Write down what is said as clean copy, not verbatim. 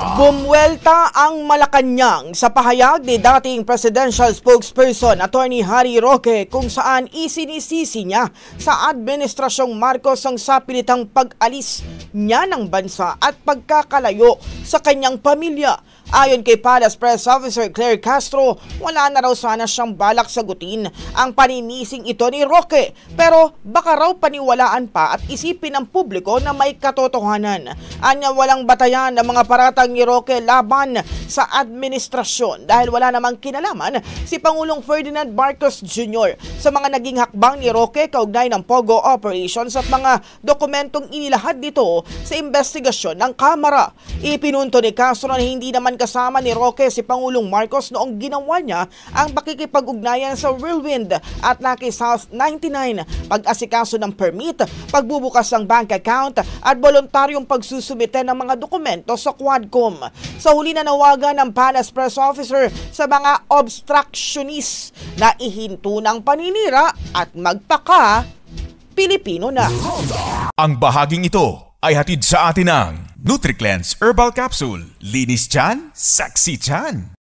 Bumwelta ang Malacanang sa pahayag ni dating presidential spokesperson Attorney Harry Roque kung saan isinisisi niya sa Administrasyong Marcos ang sapilitang pag-alis niya ng bansa at pagkakalayo sa kanyang pamilya. Ayon kay Palace Press Officer Claire Castro, wala na raw sana siyang balak sagutin ang paninising ito ni Roque, pero baka raw paniwalaan pa at isipin ng publiko na may katotohanan. Anya walang batayan ng mga paratang ni Roque laban sa administrasyon dahil wala namang kinalaman si Pangulong Ferdinand Marcos Jr. sa mga naging hakbang ni Roque kaugnay ng Pogo operations at mga dokumentong inilahad dito sa investigasyon ng Kamara. Ipinunto ni Castro na hindi naman kasama ni Roque si Pangulong Marcos noong ginawa niya ang pakikipag-ugnayan sa Whirlwind at Lucky South 99, pag-asikaso ng permit, pagbubukas ng bank account at voluntaryong pagsusumite ng mga dokumento sa Quadcom. Sa huli na nawagan ng Palace Press Officer sa mga obstructionist na ihinto ng paninira at magpaka Pilipino na. Ang bahaging ito ay hatid sa atin ng NutriCleanse Herbal Capsule. Linis tiyan, sexy tiyan.